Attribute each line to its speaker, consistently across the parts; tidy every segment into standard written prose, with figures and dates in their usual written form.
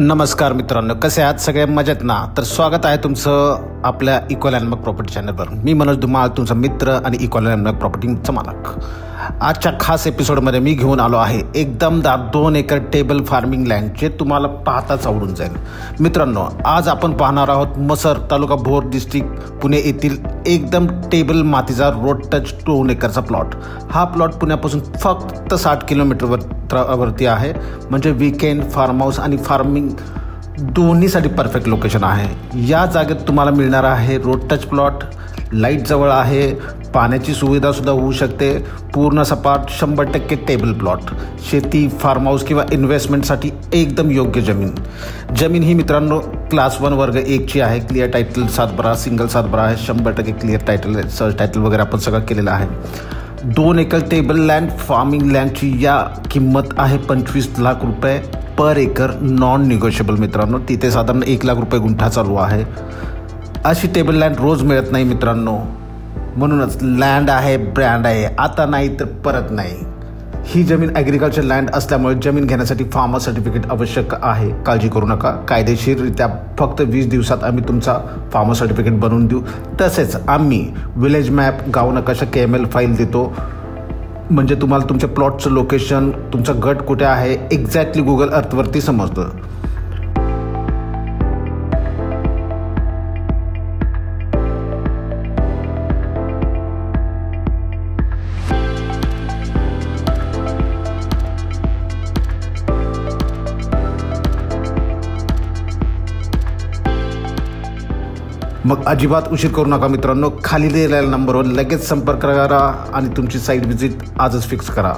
Speaker 1: नमस्कार मित्रांनो, कसे आहात सगळे? मजेत ना? तर स्वागत आहे तुमचं आपल्या इक्वल लँडमार्क प्रॉपर्टी चॅनलवर. मी मनोज धुमाळ, तुमचा मित्र आणि इक्वल लँडमार्क प्रॉपर्टीचा मालक. आजच्या खास एपिसोडमध्ये मी घेऊन आलो आहे एकदम 2 एकर टेबल फार्मिंग लँड, जे तुम्हाला पाहताच आवडून जाईल. मित्रांनो, आज आपण पाहणार आहोत मसर, तालुका भोर, डिस्ट्रिक्ट पुणे येथील एकदम टेबल मातीचा रोड टच 2 एकरचा प्लॉट. हा प्लॉट पुण्यापासून फक्त 60 किलोमीटरवरती आहे. म्हणजे वीकेंड, फार्म हाऊस आणि फार्मिंग दोन्हीसाठी परफेक्ट लोकेशन आहे. या जागेत तुम्हाला मिळणार आहे रोड टच प्लॉट, लाईट जवळ आहे, पाण्याची सुविधासुद्धा होऊ शकते, पूर्ण सपाट 100% टेबल प्लॉट. शेती, फार्म हाऊस किंवा इन्व्हेस्टमेंटसाठी एकदम योग्य जमीन ही मित्रांनो क्लास 1 वर्ग 1ची आहे. क्लिअर टायटल 7/12, सिंगल 7/12 आहे. 100% क्लिअर टायटल आहे. सर्च टायटल वगैरे आपण सगळं केलेलं आहे. 2 एकर टेबल लँड फार्मिंग लँडची या किंमत आहे 25 लाख रुपये पर एकर, नॉन निगोशिएबल. मित्रांनो, तिथे साधारण 1 लाख रुपये गुंठा चालू आहे. अशी टेबल लँड रोज मिळत नाही मित्रांनो. म्हणूनच लँड आहे, ब्रँड आहे, आता नाही तर परत नाही. ही जमीन ॲग्रिकल्चर लँड असल्यामुळे जमीन घेण्यासाठी फार्म हाऊस सर्टिफिकेट आवश्यक आहे. काळजी करू नका, कायदेशीररित्या फक्त 20 दिवसात आम्ही तुमचा फार्म हाऊस सर्टिफिकेट बनवून देऊ. तसेच आम्ही विलेज मॅप, गाव नकाशा, KML फाईल देतो. म्हणजे तुम्हाला तुमच्या प्लॉटचं लोकेशन, तुमचा गट कुठे आहे एक्झॅक्टली गुगल अर्थवरती समजतं. मग अजिबात उशीर करू नका मित्रांनो. खाली दिलेल्या नंबरवर लगेच संपर्क करा आणि तुमची साईट व्हिजिट आजच फिक्स करा.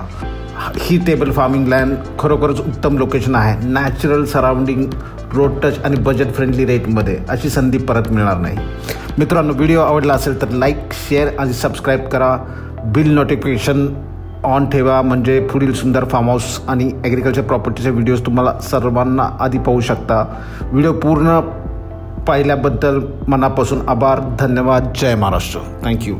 Speaker 1: ही टेबल फार्मिंग लँड खरोखरच उत्तम लोकेशन आहे. नॅचरल सराउंडिंग, रोड टच आणि बजेट फ्रेंडली रेटमध्ये. अशी संधी परत मिळणार नाही. मित्रांनो, व्हिडिओ आवडला असेल तर लाईक, शेअर आणि सबस्क्राईब करा. बिल नोटिफिकेशन ऑन ठेवा, म्हणजे पुढील सुंदर फार्म हाऊस आणि ॲग्रिकल्चर प्रॉपर्टीचे व्हिडिओज तुम्हाला सर्वांना आधी पाहू शकता. व्हिडिओ पूर्ण पाहिल्याबद्दल मनापासून आभार. धन्यवाद. जय महाराष्ट्र. थँक्यू.